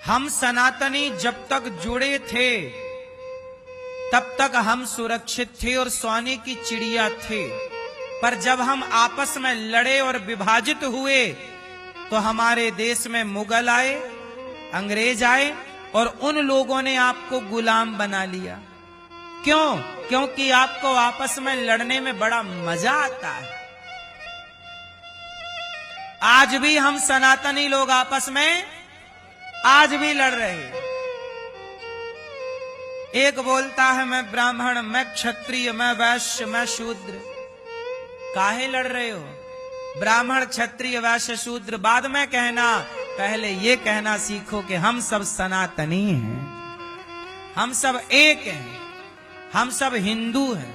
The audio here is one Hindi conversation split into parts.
हम सनातनी जब तक जुड़े थे तब तक हम सुरक्षित थे और सोने की चिड़िया थे, पर जब हम आपस में लड़े और विभाजित हुए तो हमारे देश में मुगल आए, अंग्रेज आए और उन लोगों ने आपको गुलाम बना लिया। क्यों? क्योंकि आपको आपस में लड़ने में बड़ा मजा आता है। आज भी हम सनातनी लोग आपस में आज भी लड़ रहे हैं। एक बोलता है मैं ब्राह्मण, मैं क्षत्रिय, मैं वैश्य, मैं शूद्र। काहे लड़ रहे हो? ब्राह्मण, क्षत्रिय, वैश्य, शूद्र बाद में कहना, पहले ये कहना सीखो कि हम सब सनातनी हैं, हम सब एक हैं, हम सब हिंदू हैं।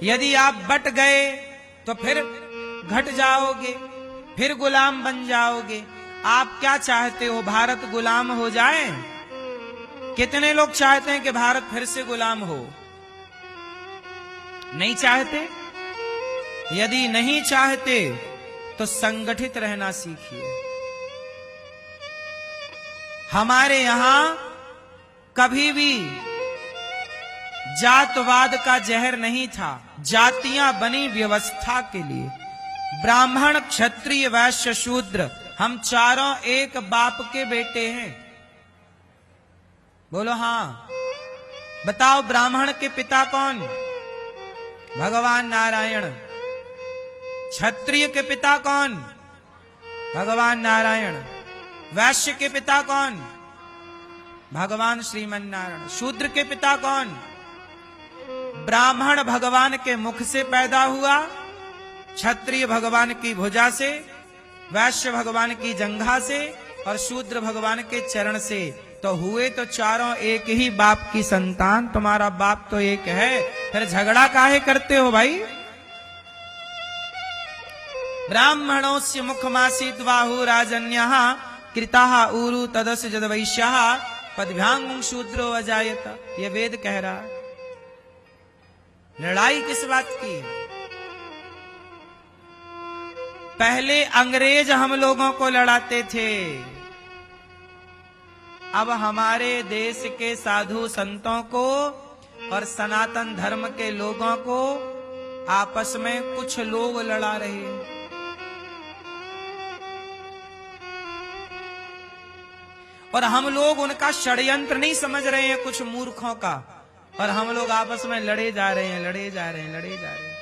यदि आप बट गए तो फिर घट जाओगे, फिर गुलाम बन जाओगे। आप क्या चाहते हो? भारत गुलाम हो जाए? कितने लोग चाहते हैं कि भारत फिर से गुलाम हो? नहीं चाहते? यदि नहीं चाहते तो संगठित रहना सीखिए। हमारे यहां कभी भी जातवाद का जहर नहीं था, जातियां बनी व्यवस्था के लिए। ब्राह्मण, क्षत्रिय, वैश्य, शूद्र हम चारों एक बाप के बेटे हैं। बोलो हाँ। बताओ ब्राह्मण के पिता कौन? भगवान नारायण। क्षत्रिय के पिता कौन? भगवान नारायण। वैश्य के पिता कौन? भगवान श्रीमन नारायण। शूद्र के पिता कौन? ब्राह्मण भगवान के मुख से पैदा हुआ, क्षत्रिय भगवान की भुजा से, वैश्य भगवान की जंघा से और शूद्र भगवान के चरण से। तो हुए तो चारों एक ही बाप की संतान। तुम्हारा बाप तो एक है, फिर झगड़ा काहे करते हो भाई? ब्राह्मणोस्य मुखमासीत् बाहु राजन्यः कृताः ऊरु तदस्य जदवैश्यः पदभ्यां शूद्रो अजायत। ये वेद कह रहा है। लड़ाई किस बात की है? पहले अंग्रेज हम लोगों को लड़ाते थे, अब हमारे देश के साधु संतों को और सनातन धर्म के लोगों को आपस में कुछ लोग लड़ा रहे हैं। और हम लोग उनका षड्यंत्र नहीं समझ रहे हैं, कुछ मूर्खों का। और हम लोग आपस में लड़े जा रहे हैं, लड़े जा रहे हैं, लड़े जा रहे हैं।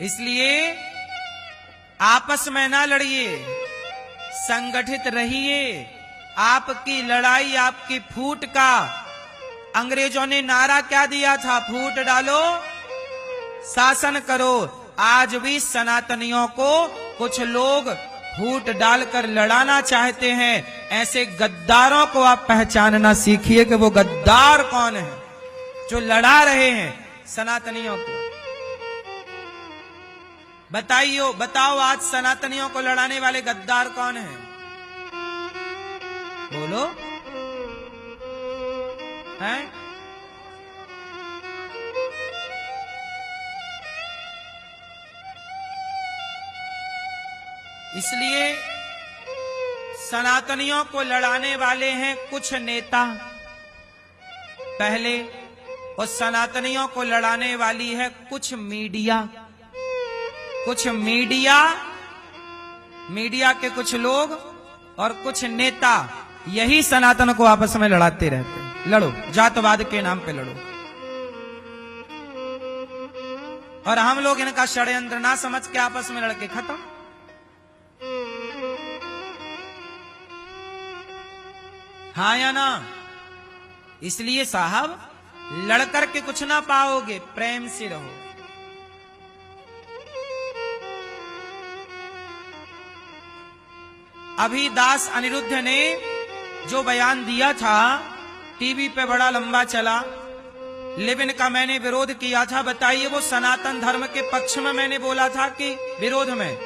इसलिए आपस में ना लड़िए, संगठित रहिए। आपकी लड़ाई, आपकी फूट का अंग्रेजों ने नारा क्या दिया था? फूट डालो, शासन करो। आज भी सनातनियों को कुछ लोग फूट डालकर लड़ाना चाहते हैं। ऐसे गद्दारों को आप पहचानना सीखिए कि वो गद्दार कौन है जो लड़ा रहे हैं सनातनियों को। बताइयो, बताओ आज सनातनियों को लड़ाने वाले गद्दार कौन हैं? बोलो। हैं? इसलिए सनातनियों को लड़ाने वाले हैं कुछ नेता पहले, और सनातनियों को लड़ाने वाली है कुछ मीडिया। कुछ मीडिया के कुछ लोग और कुछ नेता, यही सनातन को आपस में लड़ाते रहते हैं। लड़ो, जातवाद के नाम पे लड़ो। और हम लोग इनका षड्यंत्र ना समझ के आपस में लड़के खत्म। हाँ या ना? इसलिए साहब लड़कर के कुछ ना पाओगे, प्रेम से रहो। अभी दास अनिरुद्ध ने जो बयान दिया था टीवी पे बड़ा लंबा चला, लिव इन का मैंने विरोध किया था। बताइए वो सनातन धर्म के पक्ष में मैंने बोला था कि विरोध में?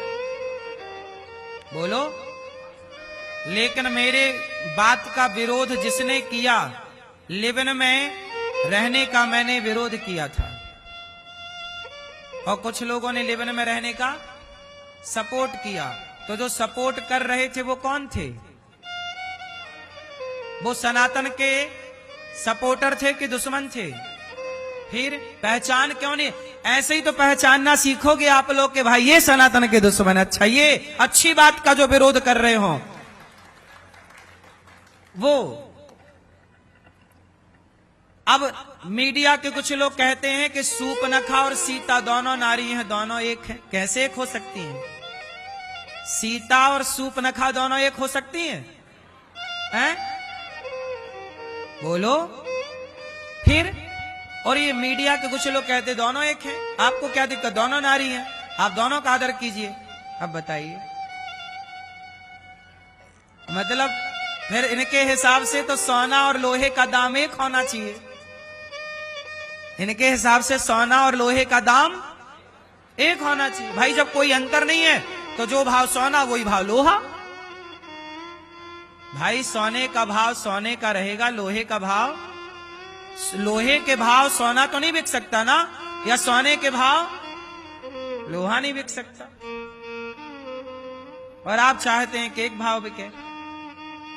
बोलो। लेकिन मेरे बात का विरोध जिसने किया, लिव इन में रहने का मैंने विरोध किया था। और कुछ लोगों ने लिव इन में रहने का सपोर्ट किया। तो जो सपोर्ट कर रहे थे वो कौन थे? वो सनातन के सपोर्टर थे कि दुश्मन थे? फिर पहचान क्यों नहीं? ऐसे ही तो पहचानना सीखोगे आप लोग के भाई ये सनातन के दुश्मन। अच्छा, ये अच्छी बात का जो विरोध कर रहे हो वो। अब मीडिया के कुछ लोग कहते हैं कि सूपनखा और सीता दोनों नारी हैं, दोनों एक हैं। कैसे एक हो सकती हैं? सीता और सूपनखा दोनों एक हो सकती हैं? हैं? बोलो। फिर और ये मीडिया के कुछ लोग कहते दोनों एक हैं। आपको क्या दिक्कत? दोनों नारी हैं, आप दोनों का आदर कीजिए। अब बताइए, मतलब फिर इनके हिसाब से तो सोना और लोहे का दाम एक होना चाहिए। इनके हिसाब से सोना और लोहे का दाम एक होना चाहिए। भाई जब कोई अंतर नहीं है तो जो भाव सोना वही भाव लोहा। भाई सोने का भाव सोने का रहेगा, लोहे का भाव लोहे के भाव सोना तो नहीं बिक सकता ना, या सोने के भाव लोहा नहीं बिक सकता। और आप चाहते हैं कि एक भाव बिके।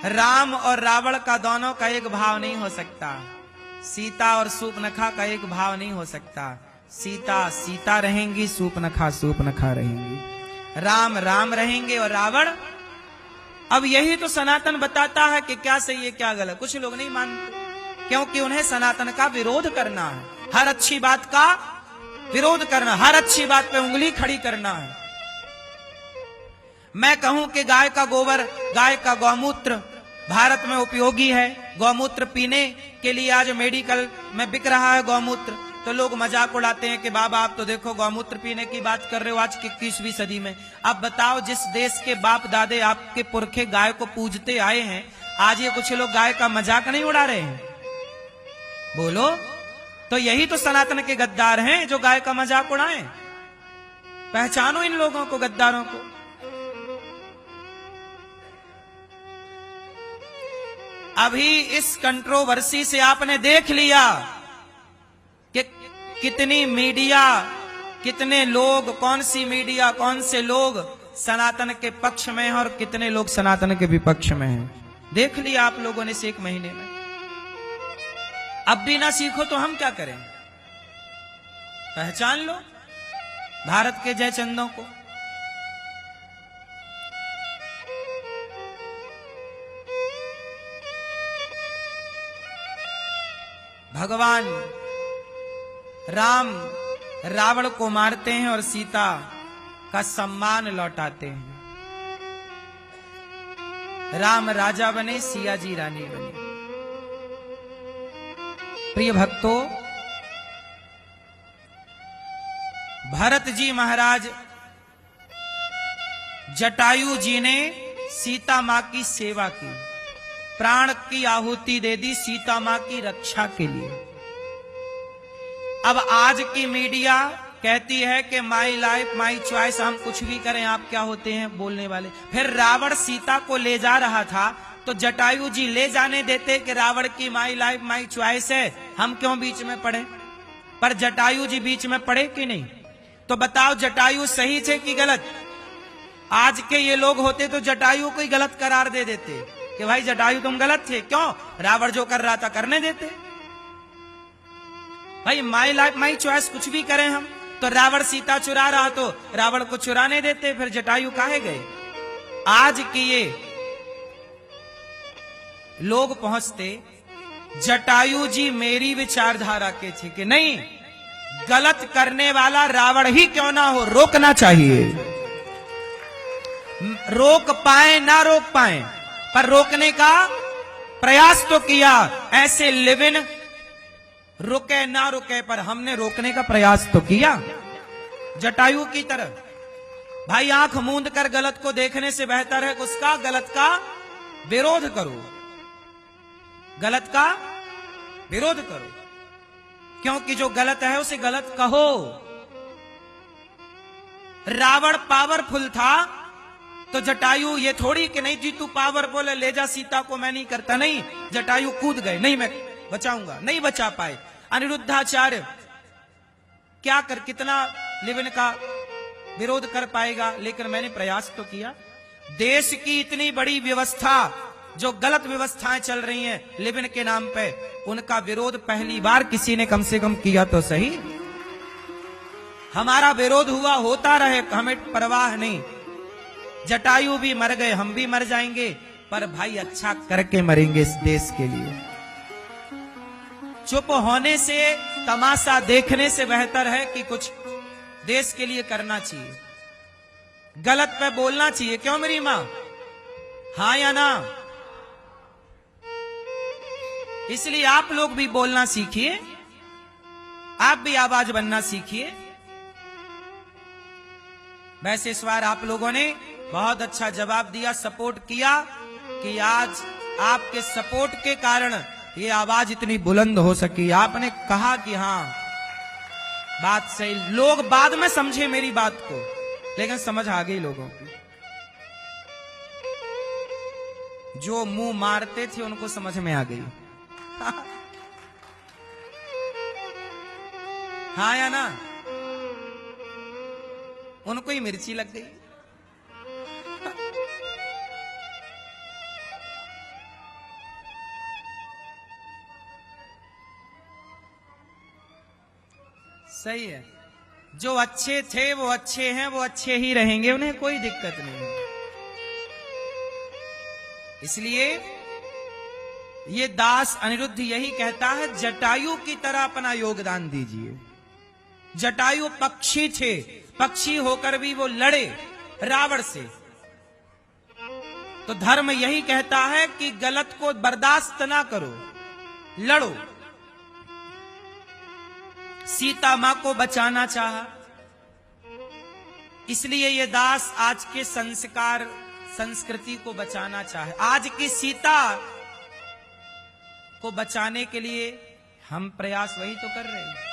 राम और रावण का दोनों का एक भाव नहीं हो सकता। सीता और सूपनखा का एक भाव नहीं हो सकता। सीता सीता रहेंगी, सूपनखा सूपनखा रहेंगी, राम राम रहेंगे और रावण। अब यही तो सनातन बताता है कि क्या सही है क्या गलत। कुछ लोग नहीं मानते क्योंकि उन्हें सनातन का विरोध करना है। हर अच्छी बात का विरोध करना, हर अच्छी बात पे उंगली खड़ी करना है। मैं कहूं कि गाय का गोबर, गाय का गौमूत्र भारत में उपयोगी है। गौमूत्र पीने के लिए आज मेडिकल में बिक रहा है गौमूत्र, तो लोग मजाक उड़ाते हैं कि बाबा आप तो देखो गौमूत्र पीने की बात कर रहे हो आज की 21वीं सदी में। अब बताओ, जिस देश के बाप दादे आपके पुरखे गाय को पूजते आए हैं, आज ये कुछ लोग गाय का मजाक नहीं उड़ा रहे हैं? बोलो। तो यही तो सनातन के गद्दार हैं जो गाय का मजाक उड़ाएं। पहचानो इन लोगों को, गद्दारों को। अभी इस कंट्रोवर्सी से आपने देख लिया कि कितनी मीडिया, कितने लोग, कौन सी मीडिया, कौन से लोग सनातन के पक्ष में हैं और कितने लोग सनातन के विपक्ष में हैं। देख लिया आप लोगों ने इस एक महीने में। अब भी ना सीखो तो हम क्या करें? पहचान लो भारत के जयचंदों को। भगवान राम रावण को मारते हैं और सीता का सम्मान लौटाते हैं। राम राजा बने, सिया जी रानी बने। प्रिय भक्तों, भरत जी महाराज, जटायु जी ने सीता मां की सेवा की, प्राण की आहुति दे दी सीता मां की रक्षा के लिए। अब आज की मीडिया कहती है कि माई लाइफ माई चॉइस, हम कुछ भी करें, आप क्या होते हैं बोलने वाले। फिर रावण सीता को ले जा रहा था तो जटायु जी ले जाने देते कि रावण की माई लाइफ माई चॉइस है, हम क्यों बीच में पड़े। पर जटायु जी बीच में पड़े कि नहीं? तो बताओ जटायु सही थे कि गलत? आज के ये लोग होते तो जटायु को ही गलत करार दे देते कि भाई जटायु तुम गलत थे, क्यों? रावण जो कर रहा था करने देते। भाई माई लाइफ माई चॉइस कुछ भी करें हम, तो रावण सीता चुरा रहा तो रावण को चुराने देते, फिर जटायु काहे गए? आज की ये लोग पहुंचते, जटायु जी मेरी विचारधारा के थे कि नहीं, गलत करने वाला रावण ही क्यों ना हो, रोकना चाहिए। रोक पाए ना रोक पाए, पर रोकने का प्रयास तो किया। ऐसे लिविन रुके ना रुके, पर हमने रोकने का प्रयास तो किया जटायु की तरह। भाई आंख मूंद कर गलत को देखने से बेहतर है उसका गलत का विरोध करो, गलत का विरोध करो, क्योंकि जो गलत है उसे गलत कहो। रावण पावरफुल था तो जटायु ये थोड़ी कि नहीं जी तू पावरफुल है ले जा सीता को, मैं नहीं करता, नहीं, जटायु कूद गए, नहीं मैं बचाऊंगा, नहीं बचा पाए। अनिरुद्धाचार्य क्या कर, कितना लिविन का विरोध कर पाएगा, लेकिन मैंने प्रयास तो किया। देश की इतनी बड़ी व्यवस्था, जो गलत व्यवस्थाएं चल रही हैं लिव इन के नाम पे, उनका विरोध पहली बार किसी ने कम से कम किया तो सही। हमारा विरोध हुआ, होता रहे, हमें परवाह नहीं। जटायु भी मर गए, हम भी मर जाएंगे, पर भाई अच्छा करके मरेंगे इस देश के लिए। चुप होने से, तमाशा देखने से बेहतर है कि कुछ देश के लिए करना चाहिए, गलत पे बोलना चाहिए। क्यों मेरी मां? हाँ या ना? इसलिए आप लोग भी बोलना सीखिए, आप भी आवाज बनना सीखिए। वैसे इस बार आप लोगों ने बहुत अच्छा जवाब दिया, सपोर्ट किया, कि आज आपके सपोर्ट के कारण ये आवाज इतनी बुलंद हो सकी। आपने कहा कि हाँ बात सही। लोग बाद में समझे मेरी बात को, लेकिन समझ आ गई लोगों की। जो मुंह मारते थे उनको समझ में आ गई। हाँ या ना? उनको ही मिर्ची लग गई। सही है, जो अच्छे थे वो अच्छे हैं, वो अच्छे ही रहेंगे, उन्हें कोई दिक्कत नहीं है। इसलिए ये दास अनिरुद्ध यही कहता है, जटायु की तरह अपना योगदान दीजिए। जटायु पक्षी थे, पक्षी होकर भी वो लड़े रावण से। तो धर्म यही कहता है कि गलत को बर्दाश्त ना करो, लड़ो। सीता मां को बचाना चाहा, इसलिए ये दास आज के संस्कार संस्कृति को बचाना चाहे। आज की सीता को बचाने के लिए हम प्रयास वही तो कर रहे हैं।